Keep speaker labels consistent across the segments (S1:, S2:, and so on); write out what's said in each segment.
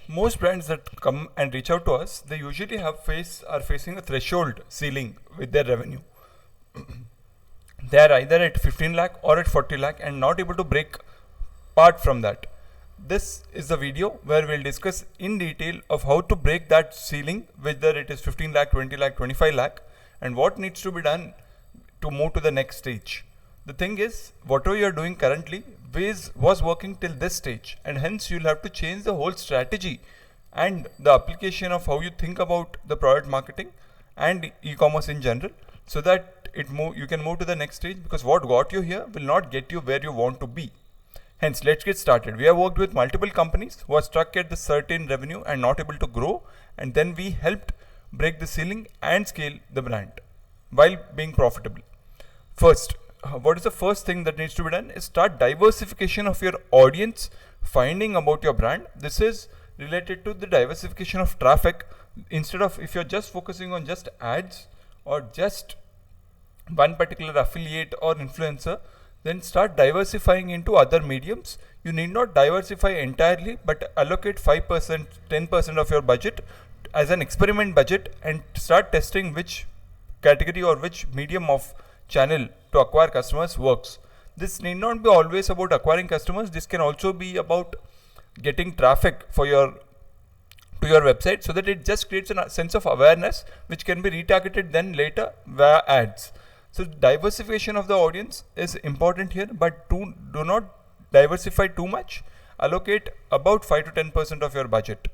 S1: Most brands that come and reach out to us, they usually are facing a threshold ceiling with their revenue. They are either at 15 lakh or at 40 lakh and not able to break part from that. This is the video where we'll discuss in detail of how to break that ceiling, whether it is 15 lakh, 20 lakh, 25 lakh, and what needs to be done to move to the next stage. The thing is, whatever you are doing currently was working till this stage, and hence you'll have to change the whole strategy and the application of how you think about the product marketing and e-commerce in general, so that you can move to the next stage, because what got you here will not get you where you want to be. Hence, let's get started. We have worked with multiple companies who are stuck at the certain revenue and not able to grow, and then we helped break the ceiling and scale the brand while being profitable. First, what is the first thing that needs to be done is start diversification of your audience, finding about your brand. This is related to the diversification of traffic. Instead of, if you're just focusing on just ads or just one particular affiliate or influencer, then start diversifying into other mediums. You need not diversify entirely, but allocate 5%, 10% of your budget as an experiment budget and start testing which category or which medium of channel to acquire customers works. This need not be always about acquiring customers. This can also be about getting traffic to your website, so that it just creates a sense of awareness which can be retargeted then later via ads. So diversification of the audience is important here, but do not diversify too much. Allocate about 5 to 10% of your budget.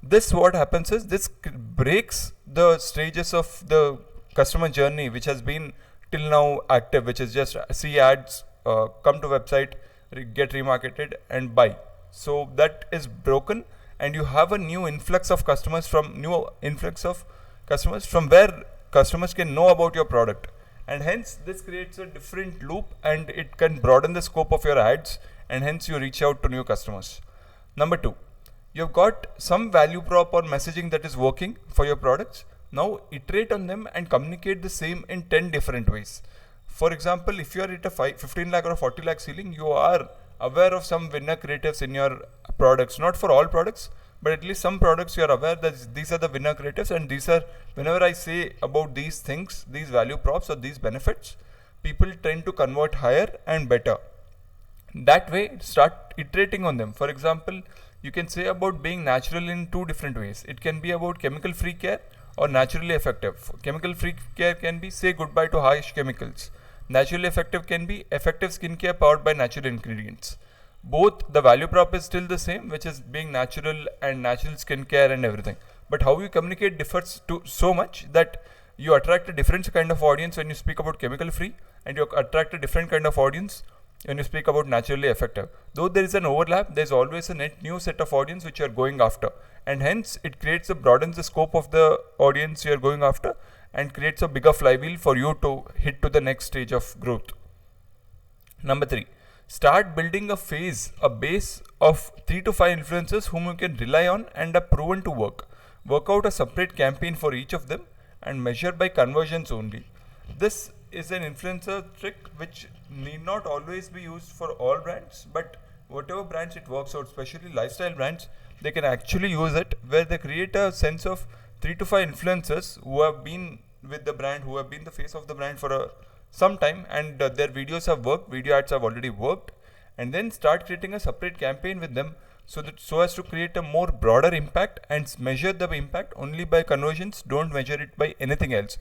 S1: This, what happens is, this breaks the stages of the customer journey which has been till now active, which is just see ads, come to website, get remarketed and buy. So that is broken, and you have a new influx of customers from where customers can know about your product, and hence this creates a different loop and it can broaden the scope of your ads, and hence you reach out to new customers. Number 2, you've got some value prop or messaging that is working for your products. Now iterate on them and communicate the same in 10 different ways. For example, if you are at a 15 lakh or 40 lakh ceiling, you are aware of some winner creatives in your products. Not for all products, but at least some products you are aware that these are the winner creatives, and these are, whenever I say about these things, these value props or these benefits, people tend to convert higher and better. That way, start iterating on them. For example, you can say about being natural in 2 different ways. It can be about chemical free care or naturally effective. Chemical free care can be say goodbye to harsh chemicals. Naturally effective can be effective skincare powered by natural ingredients. Both the value prop is still the same, which is being natural and natural skincare and everything. But how you communicate differs so much that you attract a different kind of audience when you speak about chemical free, and you attract a different kind of audience when you speak about naturally effective. Though there is an overlap, there is always a net new set of audience which you are going after, and hence it broadens the scope of the audience you are going after and creates a bigger flywheel for you to hit to the next stage of growth. Number 3, start building a base of 3 to 5 influencers whom you can rely on and are proven to work. Work out a separate campaign for each of them and measure by conversions only. This is an influencer trick which need not always be used for all brands, but whatever brands it works out, especially lifestyle brands, they can actually use it, where they create a sense of 3 to 5 influencers who have been with the brand, who have been the face of the brand for some time, and their videos have worked, video ads have already worked, and then start creating a separate campaign with them so as to create a more broader impact and measure the impact only by conversions. Don't measure it by anything else.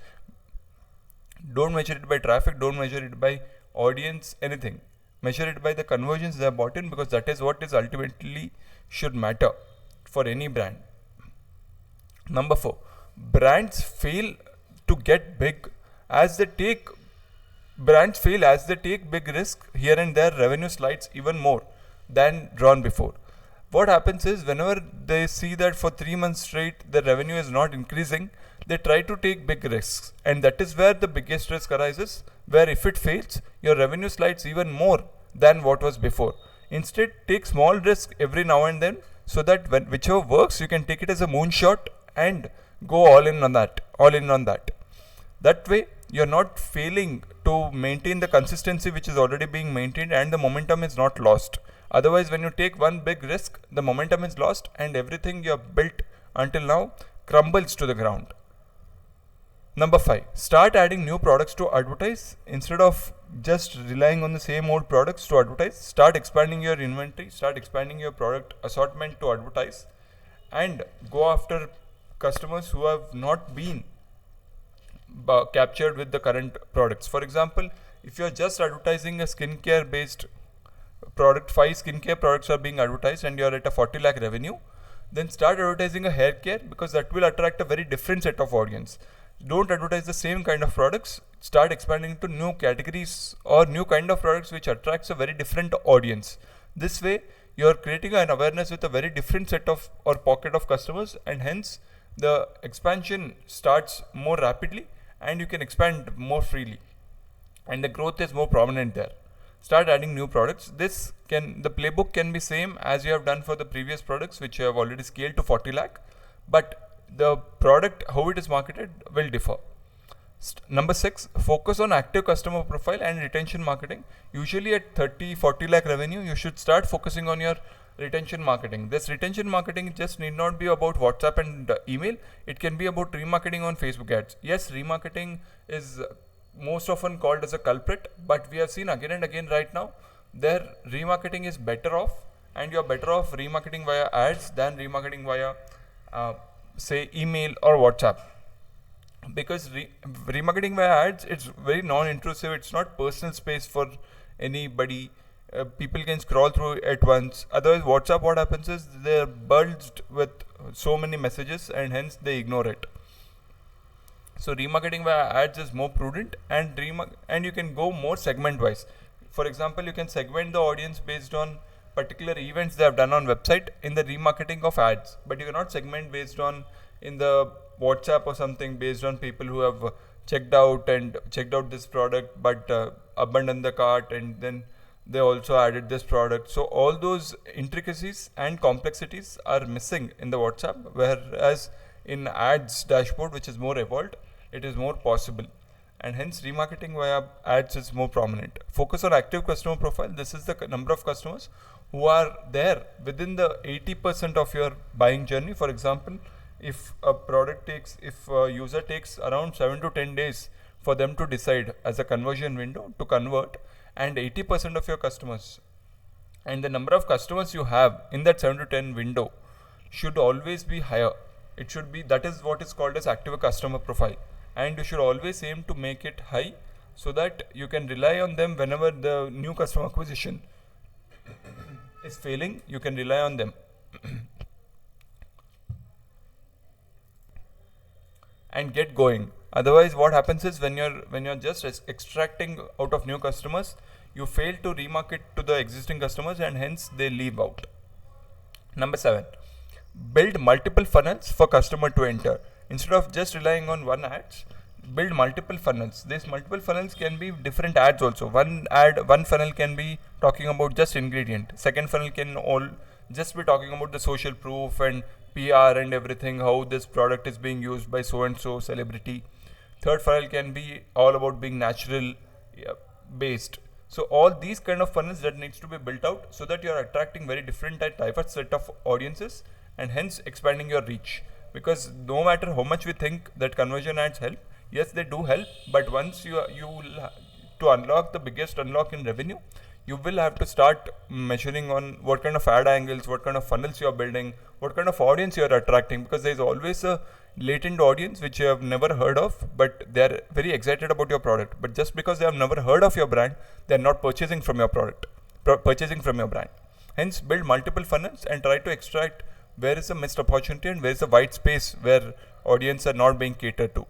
S1: Don't measure it by traffic, don't measure it by audience, anything. Measure it by the conversions they have bought in, because that is what is ultimately should matter for any brand. Number 4, brands fail to get big as they take big risk. Here and there, revenue slides even more than drawn before. What happens is, whenever they see that for 3 months straight the revenue is not increasing, they try to take big risks, and that is where the biggest risk arises, where if it fails, your revenue slides even more than what was before. Instead, take small risk every now and then, so that whichever works, you can take it as a moonshot and go all in on that. That way, you're not failing to maintain the consistency which is already being maintained, and the momentum is not lost. Otherwise, when you take one big risk, the momentum is lost and everything you have built until now crumbles to the ground. Number 5, start adding new products to advertise. Instead of just relying on the same old products to advertise, start expanding your inventory, start expanding your product assortment to advertise, and go after customers who have not been captured with the current products. For example, if you are just advertising a skincare based product, 5 skincare products are being advertised and you are at a 40 lakh revenue, then start advertising a hair care, because that will attract a very different set of audience. Don't advertise the same kind of products, start expanding into new categories or new kind of products which attracts a very different audience. This way you are creating an awareness with a very different set of or pocket of customers, and hence the expansion starts more rapidly and you can expand more freely and the growth is more prominent there. Start adding new products. The playbook can be same as you have done for the previous products which you have already scaled to 40 lakh, but the product, how it is marketed, will differ. Number 6, focus on active customer profile and retention marketing. Usually at 30-40 lakh revenue, you should start focusing on your retention marketing. This retention marketing just need not be about WhatsApp and email. It can be about remarketing on Facebook ads. Yes, remarketing is most often called as a culprit, but we have seen again and again right now, their remarketing is better off, and you are better off remarketing via ads than remarketing via say email or WhatsApp, because remarketing via ads, it's very non-intrusive, it's not personal space for anybody, people can scroll through at once. Otherwise WhatsApp, what happens is they're bulged with so many messages and hence they ignore it. So remarketing via ads is more prudent, and you can go more segment wise. For example, you can segment the audience based on particular events they have done on website in the remarketing of ads, but you cannot segment based on in the WhatsApp or something based on people who have checked out this product but abandoned the cart and then they also added this product. So all those intricacies and complexities are missing in the WhatsApp, whereas in ads dashboard, which is more evolved, it is more possible, and hence remarketing via ads is more prominent. Focus on active customer profile. This is the number of customers who are there within the 80% of your buying journey. For example, if a user takes around 7 to 10 days for them to decide as a conversion window to convert, and 80% of your customers and the number of customers you have in that 7 to 10 window should always be higher. It should be, that is what is called as active customer profile, and you should always aim to make it high so that you can rely on them whenever the new customer acquisition is failing. You can rely on them and get going. Otherwise what happens is when you're just extracting out of new customers, you fail to remarket to the existing customers and hence they leave out. Number 7, build multiple funnels for customer to enter. Instead of just relying on one ads, build multiple funnels. These multiple funnels can be different ads also. One funnel can be talking about just ingredient. Second funnel can all just be talking about the social proof and PR and everything, how this product is being used by so and so celebrity. Third funnel can be all about being natural based. So all these kind of funnels that needs to be built out so that you are attracting very different diverse set of audiences and hence expanding your reach. Because no matter how much we think that conversion ads help, yes they do help, but once you will to unlock the biggest unlock in revenue, you will have to start measuring on what kind of ad angles, what kind of funnels you are building, what kind of audience you are attracting, because there is always a latent audience which you have never heard of, but they are very excited about your product. But just because they have never heard of your brand, they are not purchasing from your purchasing from your brand. Hence, build multiple funnels and try to extract where is the missed opportunity and where is the white space where audience are not being catered to.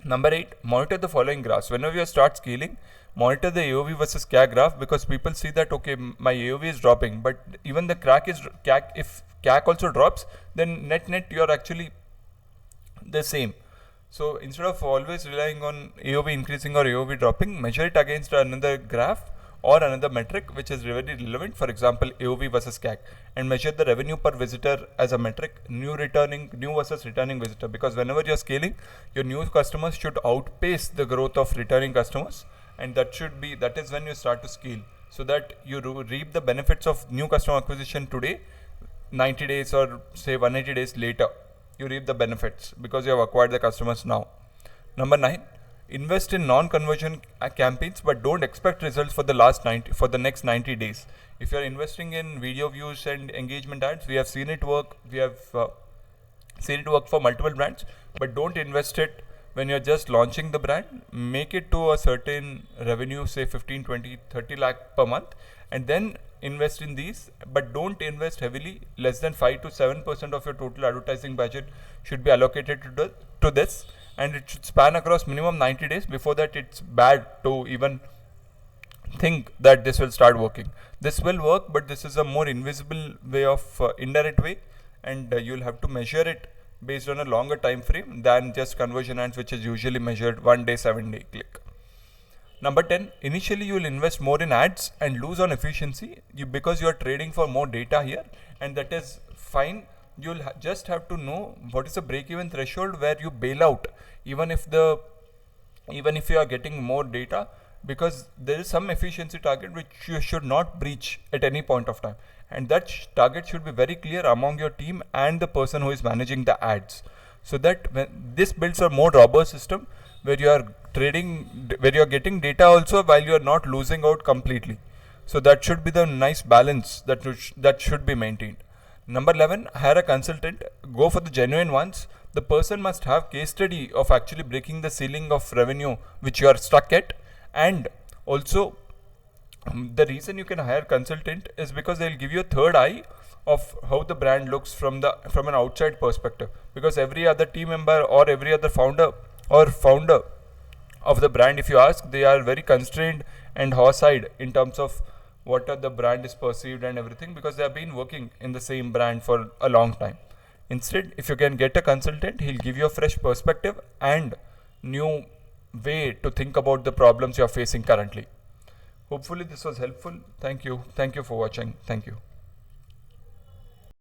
S1: Number 8, monitor the following graphs. Whenever you start scaling, monitor the AOV versus CAC graph, because people see that okay, my AOV is dropping, but even the CAC, if CAC also drops, then net you are actually the same. So instead of always relying on AOV increasing or AOV dropping, measure it against another graph or another metric which is very relevant. For example, AOV versus CAC, and measure the revenue per visitor as a metric, new versus returning visitor, because whenever you're scaling, your new customers should outpace the growth of returning customers, and that is when you start to scale. so that you reap the benefits of new customer acquisition today, 90 days or say 180 days later. You reap the benefits because you have acquired the customers now. Number 9, invest in non-conversion campaigns, but don't expect results for the next 90 days. If you are investing in video views and engagement ads, we have seen it work. We have seen it work for multiple brands, but don't invest it when you're just launching the brand. Make it to a certain revenue, say 15, 20, 30 lakh per month, and then invest in these, but don't invest heavily. Less than 5 to 7% of your total advertising budget should be allocated to this, and it should span across minimum 90 days. Before that, it's bad to even think that this will start working. This will work, but this is a more invisible way of indirect way, and you'll have to measure it based on a longer time frame than just conversion ads, which is usually measured 1 day, 7 day click. Number 10, initially you will invest more in ads and lose on efficiency because you are trading for more data here, and that is fine. You'll just have to know what is the break-even threshold where you bail out, even if you are getting more data, because there is some efficiency target which you should not breach at any point of time, and that target should be very clear among your team and the person who is managing the ads, so that when this builds a more robust system where you are getting data also while you are not losing out completely. So that should be the nice balance that should be maintained. Number 11, hire a consultant. Go for the genuine ones. The person must have case study of actually breaking the ceiling of revenue which you are stuck at, and also the reason you can hire consultant is because they'll give you a third eye of how the brand looks from an outside perspective, because every other team member or every other founder of the brand, if you ask, they are very constrained and horse-eyed in terms of what the brand is perceived and everything, because they have been working in the same brand for a long time. Instead, if you can get a consultant, he'll give you a fresh perspective and new way to think about the problems you are facing currently. Hopefully this was helpful. Thank you for watching. Thank you.